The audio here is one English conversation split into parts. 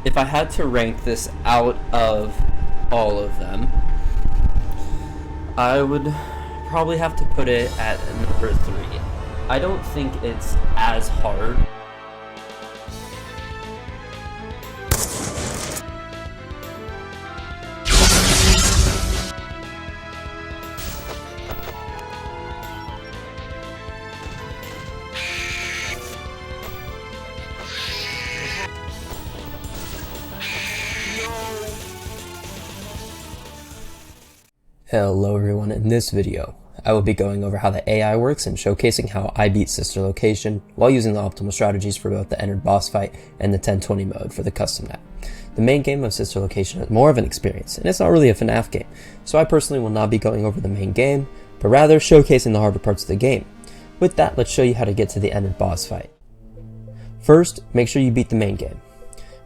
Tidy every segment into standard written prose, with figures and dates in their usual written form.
if I had to rank this out of all of them, I would probably have to put it at number 3. I don't think it's as hard. Hello everyone, in this video, I will be going over how the AI works and showcasing how I beat Sister Location while using the optimal strategies for both the entered boss fight and the 1020 mode for the custom map. The main game of Sister Location is more of an experience, and it's not really a FNAF game, so I personally will not be going over the main game, but rather showcasing the harder parts of the game. With that, let's show you how to get to the entered boss fight. First, make sure you beat the main game.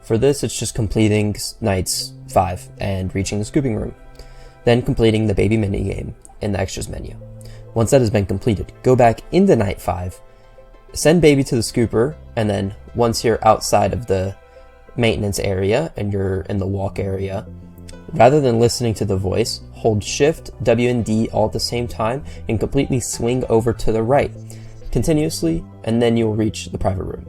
For this, it's just completing nights 5 and reaching the scooping room. Then completing the baby minigame in the extras menu. Once that has been completed, go back into night 5, send baby to the scooper, and then once you're outside of the maintenance area and you're in the walk area, rather than listening to the voice, hold Shift, W, and D all at the same time and completely swing over to the right continuously, and then you'll reach the private room.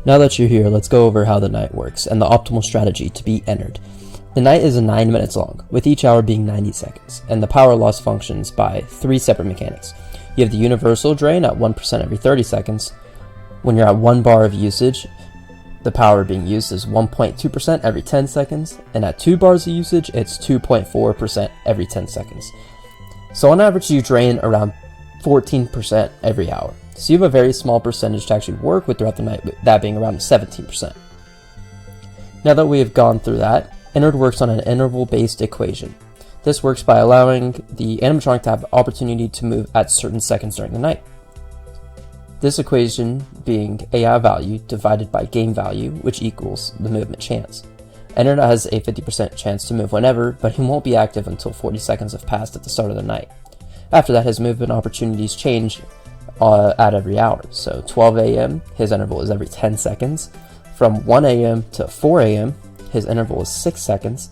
Now that you're here, let's go over how the night works and the optimal strategy to be entered. The night is 9 minutes long, with each hour being 90 seconds, and the power loss functions by 3 separate mechanics. You have the universal drain at 1% every 30 seconds. When you're at 1 bar of usage, the power being used is 1.2% every 10 seconds, and at 2 bars of usage, it's 2.4% every 10 seconds. So on average, you drain around 14% every hour. So you have a very small percentage to actually work with throughout the night, with that being around 17%. Now that we have gone through that, entered works on an interval-based equation. This works by allowing the animatronic to have the opportunity to move at certain seconds during the night. This equation being AI value divided by game value, which equals the movement chance. Entered has a 50% chance to move whenever, but he won't be active until 40 seconds have passed at the start of the night. After that, his movement opportunities change at every hour. So 12 a.m. his interval is every 10 seconds. From 1 a.m. to 4 a.m. his interval is 6 seconds.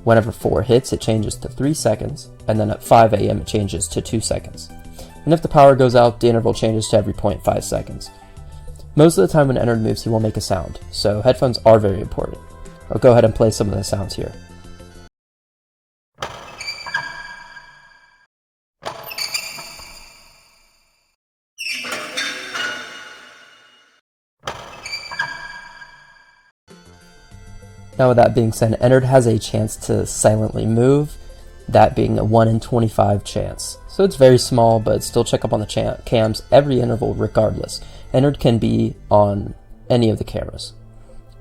Whenever 4 hits, it changes to 3 seconds, and then at 5 a.m. it changes to 2 seconds. And if the power goes out, the interval changes to every 0.5 seconds. Most of the time when entered moves, he will make a sound, so headphones are very important. I'll go ahead and play some of the sounds here. Now with that being said, entered has a chance to silently move, that being a 1 in 25 chance. So it's very small, but still check up on the cams every interval regardless. Entered can be on any of the cameras.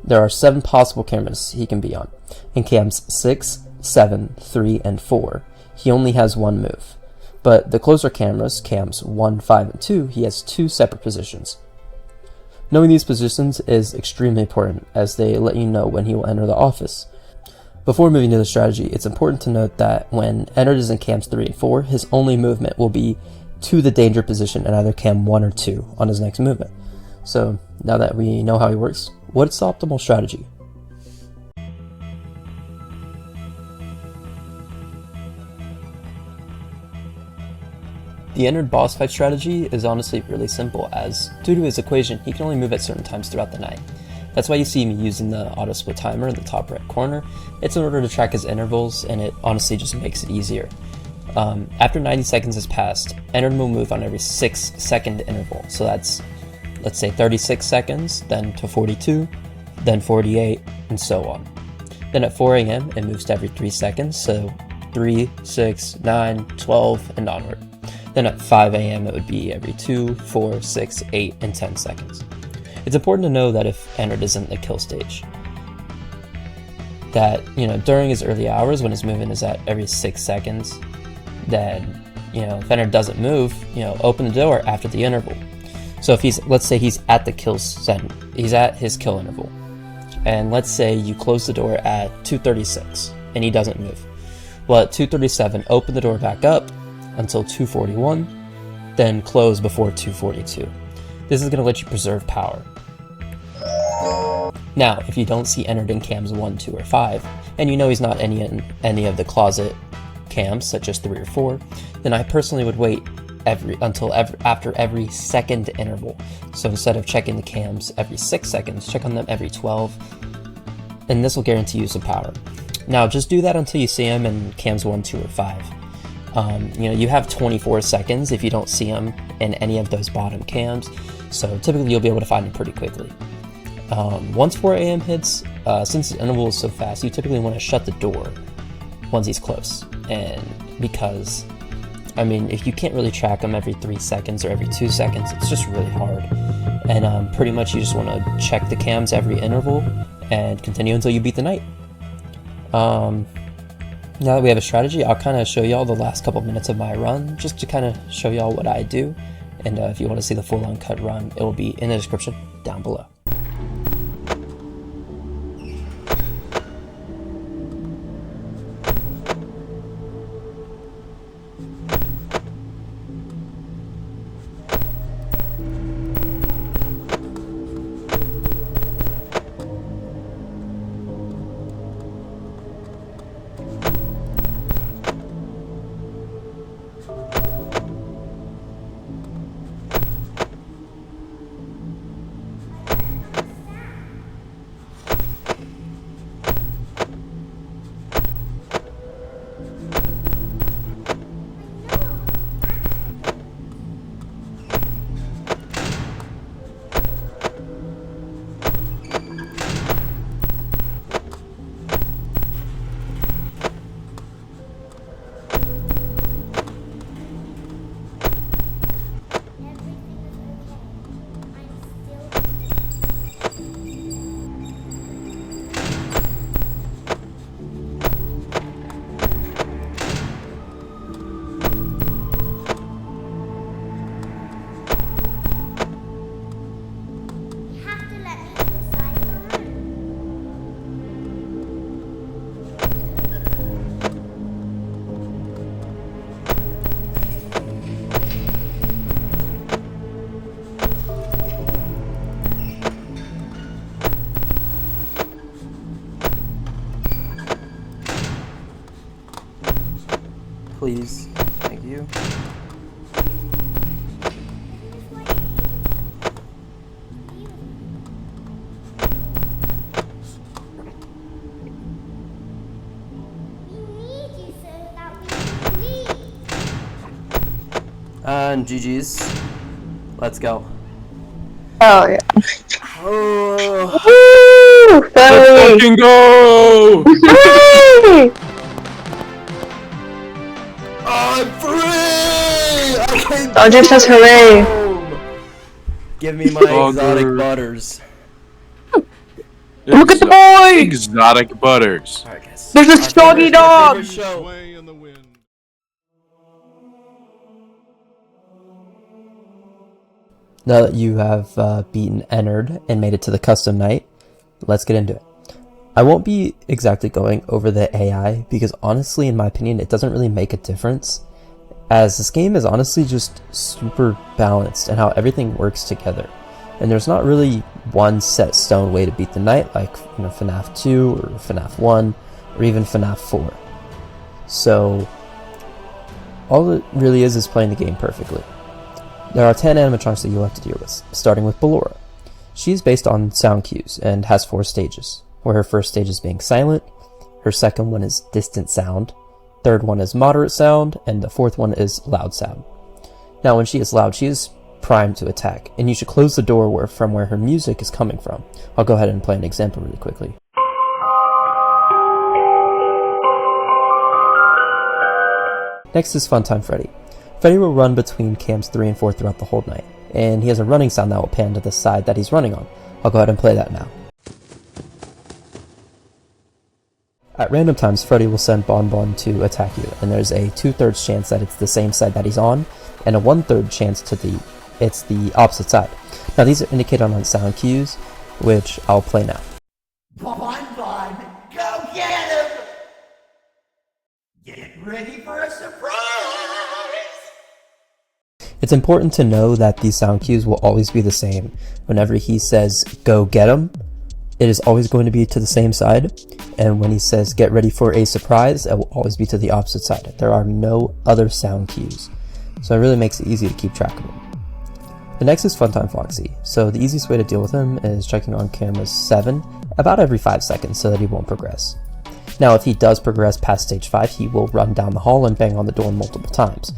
There are 7 possible cameras he can be on. In cams 6, 7, 3, and 4, he only has 1 move. But the closer cameras, cams 1, 5, and 2, he has 2 separate positions. Knowing these positions is extremely important, as they let you know when he will enter the office. Before moving to the strategy, it's important to note that when entered is in cams 3 and 4, his only movement will be to the danger position in either cam 1 or 2 on his next movement. So now that we know how he works, what's the optimal strategy? The entered boss fight strategy is honestly really simple, as due to his equation, he can only move at certain times throughout the night. That's why you see me using the auto split timer in the top right corner. It's in order to track his intervals, and it honestly just makes it easier. After 90 seconds has passed, entered will move on every 6-second interval. So that's, let's say 36 seconds, then to 42, then 48, and so on. Then at 4 a.m. it moves to every 3 seconds, so 3, 6, 9, 12, and onward. Then at 5 a.m. it would be every 2, 4, 6, 8, and 10 seconds. It's important to know that if entered isn't the kill stage, that, during his early hours when his movement is at every 6 seconds, then, if entered doesn't move, open the door after the interval. So if let's say he's at the he's at his kill interval, and let's say you close the door at 2:36 and he doesn't move. Well, at 2:37, open the door back up until 2:41, then close before 2:42. This is going to let you preserve power. Now, if you don't see entered in cams 1, 2, or 5, and you know he's not in any of the closet cams, such as 3 or 4, then I personally would wait after every second interval. So instead of checking the cams every 6 seconds, check on them every 12, and this will guarantee you some power. Now, just do that until you see him in cams 1, 2, or 5. You have 24 seconds if you don't see him in any of those bottom cams, so typically you'll be able to find him pretty quickly. Once 4 a.m. hits, since the interval is so fast, you typically want to shut the door once he's close. And because, if you can't really track him every 3 seconds or every 2 seconds, it's just really hard. And pretty much you just want to check the cams every interval and continue until you beat the night. Now that we have a strategy, I'll kind of show y'all the last couple minutes of my run, just to kind of show y'all what I do. And if you want to see the full uncut run, it will be in the description down below. Please. Thank you. And GG's. Let's go. Oh yeah. Oh. Woo! Let's fucking go! I'm free! Dodger says hooray. Give me my exotic butters. Look at the boy! Exotic butters. Alright, guys. There's a soggy dog! Sway in the wind. Now that you have beaten Ennard and made it to the custom night, let's get into it. I won't be exactly going over the AI because honestly, in my opinion, it doesn't really make a difference, as this game is honestly just super balanced and how everything works together. And there's not really one set stone way to beat the night like FNAF 2 or FNAF 1 or even FNAF 4. So all it really is playing the game perfectly. There are 10 animatronics that you'll have to deal with, starting with Ballora. She's based on sound cues and has 4 stages, where her first stage is being silent, her second one is distant sound, third one is moderate sound, and the fourth one is loud sound. Now when she is loud, she is primed to attack, and you should close the door from where her music is coming from. I'll go ahead and play an example really quickly. Next is Funtime Freddy. Freddy will run between cams 3 and 4 throughout the whole night, and he has a running sound that will pan to the side that he's running on. I'll go ahead and play that now. At random times, Freddy will send Bonbon to attack you, and there's a 2/3 chance that it's the same side that he's on, and a 1/3 chance it's the opposite side. Now these are indicated on sound cues, which I'll play now. Bonbon, go get him! Get ready for a surprise! It's important to know that these sound cues will always be the same. Whenever he says, go get him, it is always going to be to the same side, and when he says get ready for a surprise, it will always be to the opposite side. There are no other sound cues, so it really makes it easy to keep track of him. The next is Funtime Foxy. So the easiest way to deal with him is checking on cameras 7 about every 5 seconds so that he won't progress. Now if he does progress past stage 5, he will run down the hall and bang on the door multiple times.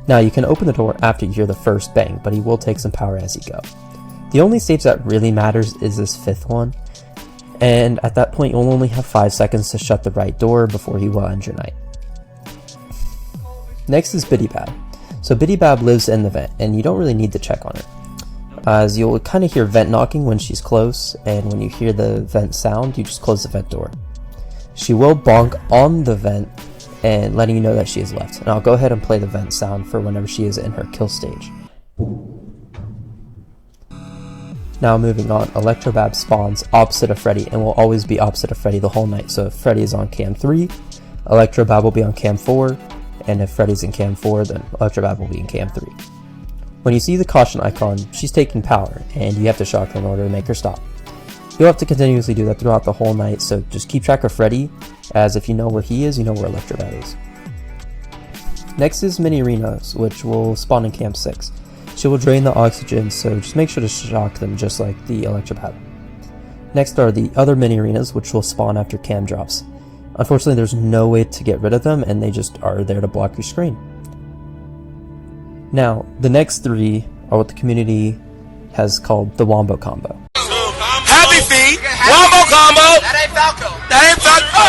Now you can open the door after you hear the first bang, but he will take some power as you go. The only stage that really matters is this 5th one, and at that point you'll only have 5 seconds to shut the right door before he will end your night. Next is Biddy Bab. So Biddy Bab lives in the vent, and you don't really need to check on her, as you'll kind of hear vent knocking when she's close, and when you hear the vent sound, you just close the vent door. She will bonk on the vent and letting you know that she has left, and I'll go ahead and play the vent sound for whenever she is in her kill stage. Now moving on, Electrobab spawns opposite of Freddy and will always be opposite of Freddy the whole night. So if Freddy is on cam 3, Electrobab will be on cam 4, and if Freddy's in cam 4, then Electrobab will be in cam 3. When you see the caution icon, she's taking power, and you have to shock her in order to make her stop. You'll have to continuously do that throughout the whole night, so just keep track of Freddy, as if you know where he is, you know where Electrobab is. Next is Mini Renos, which will spawn in cam 6. She will drain the oxygen, so just make sure to shock them just like the Electrobab. Next are the other mini arenas, which will spawn after cam drops. Unfortunately, there's no way to get rid of them, and they just are there to block your screen. Now, the next 3 are what the community has called the Wombo Combo. Happy Feet, Wombo Combo! That ain't Falco! That ain't Falco!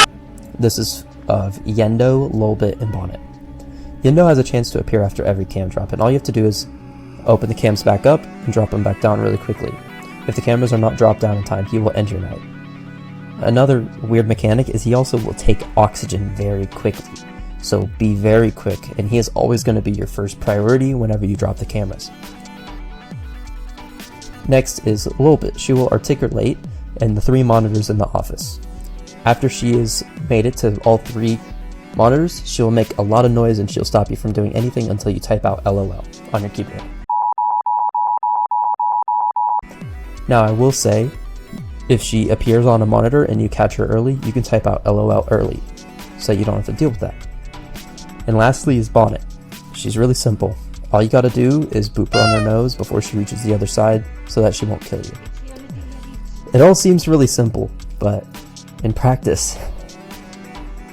Oh! This is of Yendo, Lolbit, and Bonnet. Yendo has a chance to appear after every cam drop, and all you have to do is open the cams back up and drop them back down really quickly. If the cameras are not dropped down in time, he will end your night. Another weird mechanic is he also will take oxygen very quickly, so be very quick, and he is always going to be your first priority whenever you drop the cameras. Next is Lolbit. She will articulate in the 3 monitors in the office. After she has made it to all 3 monitors, she'll make a lot of noise and she'll stop you from doing anything until you type out LOL on your keyboard. Now I will say, if she appears on a monitor and you catch her early, you can type out LOL early, so you don't have to deal with that. And lastly is Bonnet. She's really simple. All you gotta do is boop her on her nose before she reaches the other side so that she won't kill you. It all seems really simple, but in practice,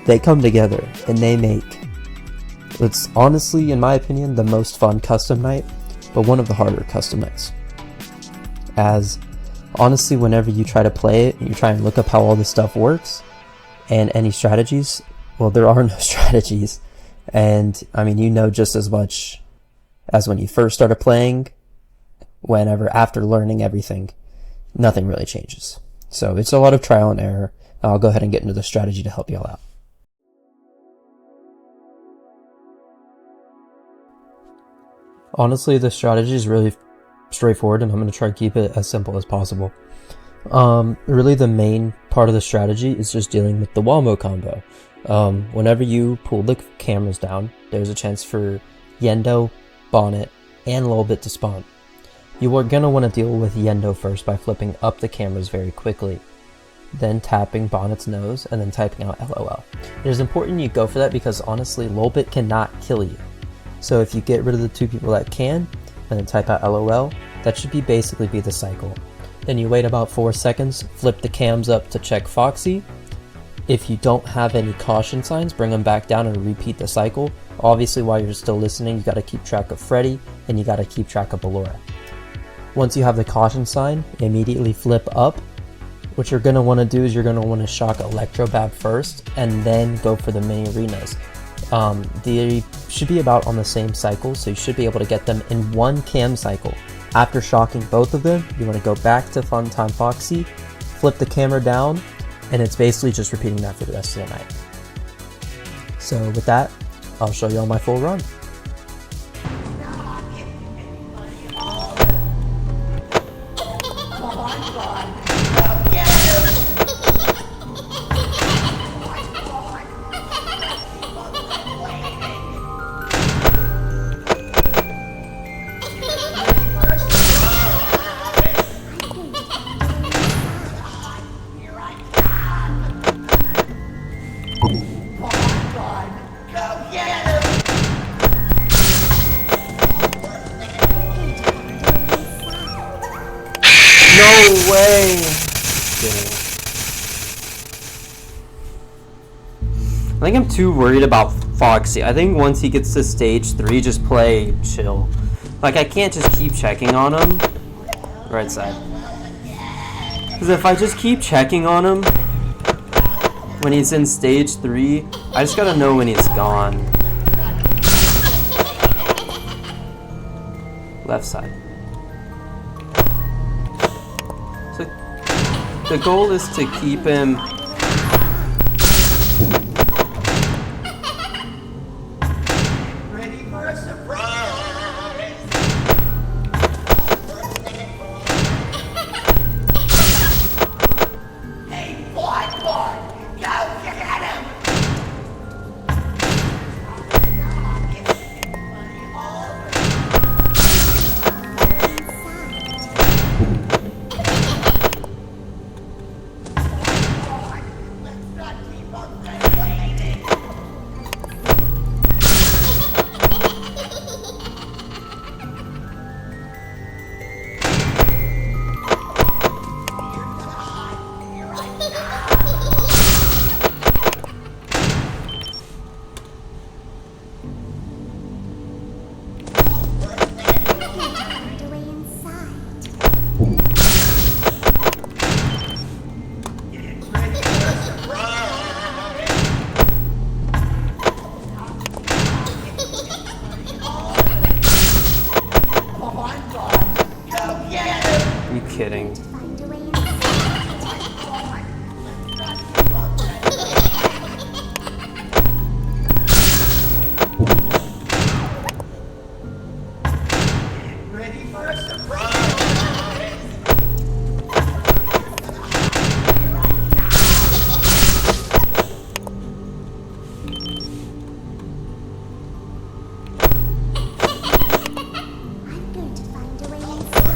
they come together and they make, it's honestly, in my opinion, the most fun custom night, but one of the harder custom nights. As honestly, whenever you try to play it and you try and look up how all this stuff works and any strategies, well, there are no strategies. And I mean, you know just as much as when you first started playing, whenever after learning everything, nothing really changes. So it's a lot of trial and error. I'll go ahead and get into the strategy to help you all out. Honestly, the strategy is really straightforward, and I'm going to try to keep it as simple as possible. Really the main part of the strategy is just dealing with the Wombo combo. Whenever you pull the cameras down, there's a chance for Yendo, Bonnet, and Lolbit to spawn. You are going to want to deal with Yendo first by flipping up the cameras very quickly, then tapping Bonnet's nose, and then typing out LOL. It is important you go for that because honestly, Lolbit cannot kill you. So if you get rid of the 2 people that can, and then type out LOL, that should basically be the cycle. Then you wait about 4 seconds, flip the cams up to check Foxy. If you don't have any caution signs, bring them back down and repeat the cycle. Obviously, while you're still listening, you gotta keep track of Freddy, and you gotta keep track of Ballora. Once you have the caution sign, immediately flip up. What you're gonna wanna do is you're gonna wanna shock Electrobab first, and then go for the mini arenas. They should be about on the same cycle, so you should be able to get them in 1 cam cycle. After shocking both of them, you want to go back to Funtime Foxy, flip the camera down, and it's basically just repeating that for the rest of the night. So with that, I'll show you all my full run. way. Kidding. I think I'm too worried about Foxy. I think once he gets to stage 3, just play chill. Like, I can't just keep checking on him. Right side. Because if I just keep checking on him when he's in stage 3, I just gotta know when he's gone. Left side. So the goal is to keep him Ready for a surprise? Hey, boy, go get him! Let's not keep our friend waiting. Are you kidding? Ready for a surprise? I'm going to find a way inside.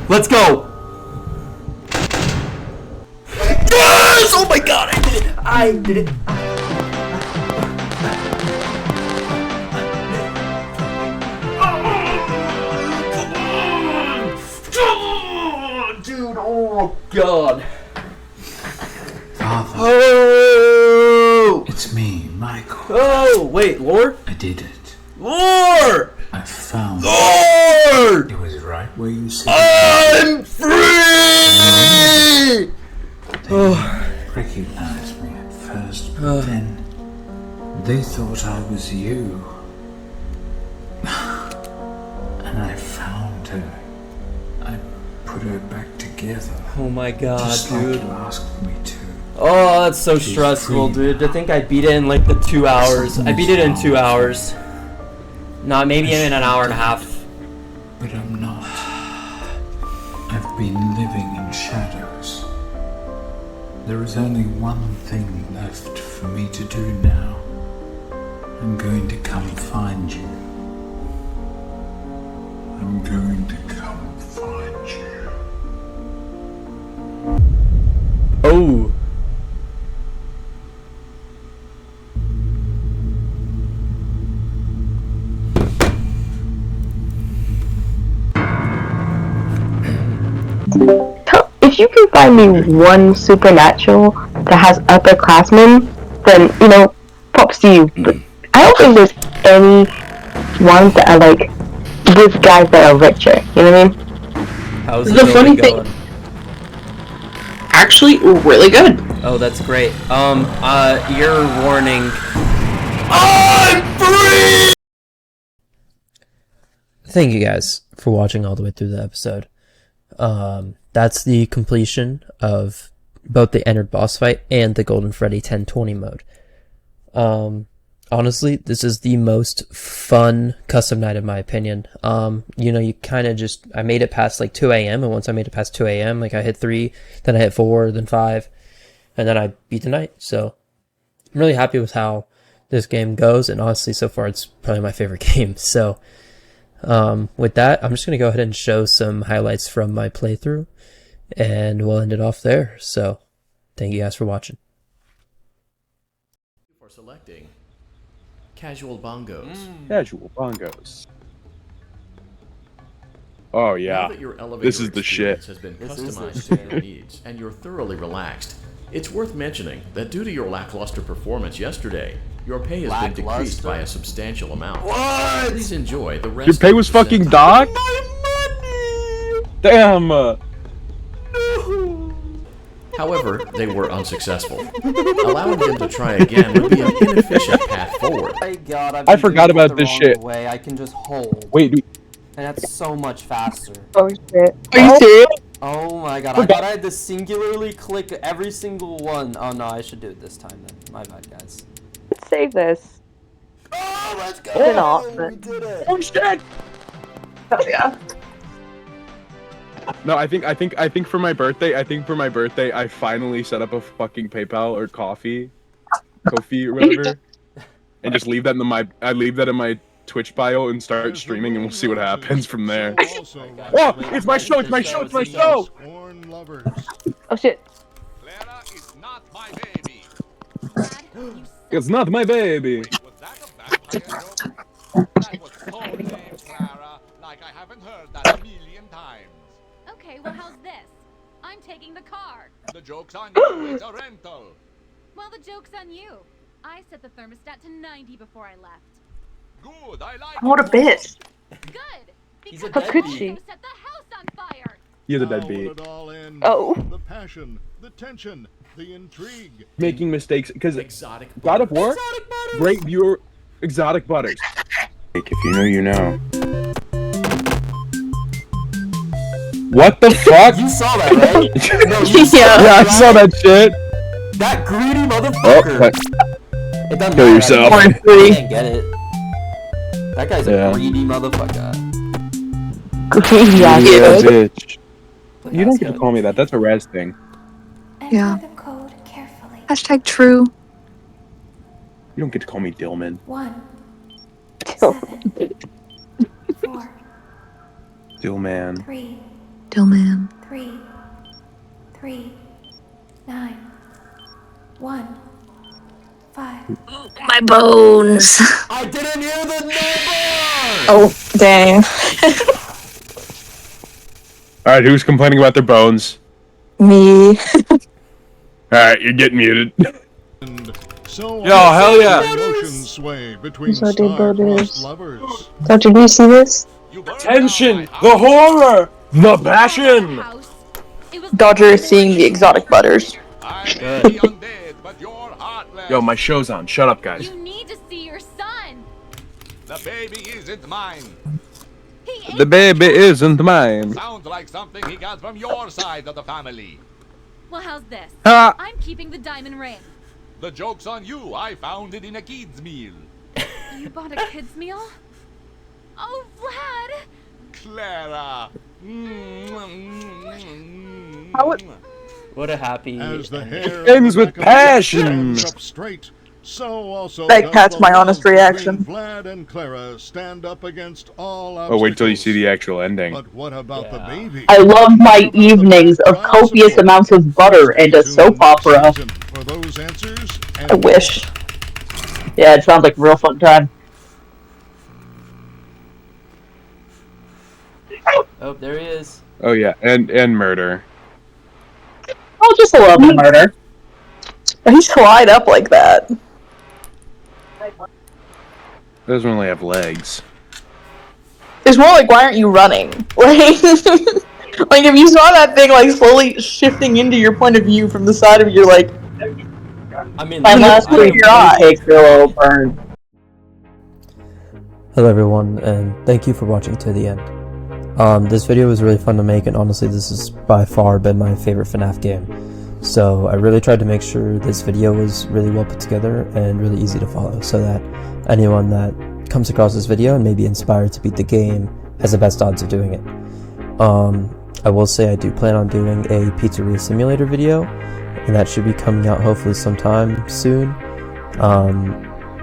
Let's go! Yes! Oh my god, I did it! I did it! Dude, oh god. Father, Oh! it's me, Michael. Oh, wait, Lord? I did it. Lord! I found it. Lord! It was right where you said I'm free! They recognized me at first, but then they thought I was you. And I found her. I put her back together. Oh my god, Just like dude. you asked me to. Oh, that's so She's stressful, free dude. To think I beat it in like the 2 hours. I beat it in 2 hours. Nah, maybe in an hour and a half. But I'm not. I've been living in shadows. There is only one thing left for me to do now. I'm going to come find you. I'm going to come find you. Oh. If you can find me one supernatural that has upperclassmen, then, you know, props to you. But I don't think there's any ones that are like with guys that are richer. You know what I mean? How's The the funny building thing- going? Actually, really good. Oh, that's great. Your warning. I'm free! Thank you guys for watching all the way through the episode. That's the completion of both the entered boss fight and the Golden Freddy 1020 mode. Honestly, this is the most fun custom night in my opinion. You know, you kind of just, I made it past like 2 a.m. and once I made it past 2 a.m., like I hit 3, then I hit 4, then 5, and then I beat the night. So I'm really happy with how this game goes, and honestly, so far it's probably my favorite game. So with that, I'm just going to go ahead and show some highlights from my playthrough, and we'll end it off there. So thank you guys for watching. For selecting casual bongos. Casual bongos. Oh Now yeah. that your elevator This is the shit. experience has been customized to your needs and you're thoroughly relaxed, it's worth mentioning that due to your lackluster performance yesterday, your pay has been decreased by a substantial amount. What? Please enjoy the rest Your pay of was the fucking set. docked? Damn. However, they were unsuccessful. Allowing them to try again would be an inefficient path forward. My god, I forgot about this shit. Way. I can just hold. Wait, dude. And that's so much faster. Oh shit. Are you serious? Oh my god, I thought I had to singularly click every single one. Oh no, I should do it this time then. My bad, guys. Let's save this. Oh, let's go! Turn off, but- We did it! Oh shit. Oh yeah. No, I think for my birthday, I finally set up a fucking PayPal or Kofi or whatever, and just leave that in my Twitch bio and start streaming, and we'll see what happens from there. Oh, it's my show! It's my show! It's my show! Oh shit. Clara is not my baby. It's not my baby. Was that a vampire joke? That was so lame, Clara. Like I haven't heard that a million times. Okay, well, how's this? I'm taking the car. The joke's on you. It's a rental. Well, the joke's on you. I set the thermostat to 90 before I left. Good. I like What a it. bitch. Good. He's a Because How could I'm she? gonna set the house on fire. You're the deadbeat. Oh. The passion, the tension, the intrigue. Making mistakes because Exotic God of War, great viewer, exotic butters. If you know, you know. What the fuck? You saw that, right? No, you saw Yeah. that, Yeah, I right? saw that shit. That greedy Oh, motherfucker. but It doesn't kill matter. yourself. I Or three. can't get it. That guy's Yeah. a greedy motherfucker. Yeah. Yeah, bitch. But You don't that's get to good. call me that. That's a Raz thing. Enter Yeah. the code carefully. Hashtag true. You don't get to call me Dillman. 1, 7, 4, Dillman. 3, Dillman. 3, 3, 9, 1, 5. My bones. I didn't hear the number! Oh, dang. Alright, who's complaining about their bones? Me. Alright, you're getting muted. So Yo, hell yeah. emotions sway between So did star-crossed Butters. lovers. Dr. do you see this? Attention! The horror! The passion! Dodger is seeing the exotic butters. I may be undead, but you're heartless. Yo, my show's on. Shut up, guys. You need to see your son. The baby isn't mine. He The baby isn't mine. Sounds like something he got from your side of the family. Well, how's this? Ha! I'm keeping the diamond ring. The joke's on you. I found it in a kid's meal. You bought a kid's meal? Oh, Vlad! Clara. What a happy As the hair Ends on the with back of the neck passion. stands up straight, so also Like, does that's the my love honest between reaction. Vlad and Clara stand up against all Oh, wait till you see obstacles. the actual ending. But what about the baby? I love my evenings of copious amounts of butter and a soap opera. For those answers, I wish. Yeah, it sounds like a real fun time. Oh, there he is. Oh yeah, and murder. Oh, just a little bit of murder. He's tied up like that. Doesn't really have legs. It's more like, why aren't you running? Like if you saw that thing like slowly shifting into your point of view from the side of you, like, I mean, My last look at your eye. takes a little burn. Hello everyone, and thank you for watching to the end. This video was really fun to make, and honestly this has by far been my favorite FNAF game. So I really tried to make sure this video was really well put together and really easy to follow, so that anyone that comes across this video and may be inspired to beat the game has the best odds of doing it. I will say I do plan on doing a Pizzeria Simulator video, and that should be coming out hopefully sometime soon.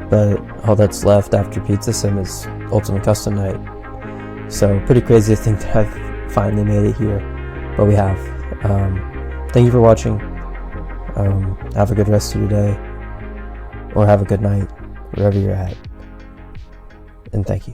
But all that's left after Pizza Sim is Ultimate Custom Night. So pretty crazy to think that I've finally made it here, but we have. Thank you for watching. Have a good rest of your day, or have a good night, wherever you're at. And thank you.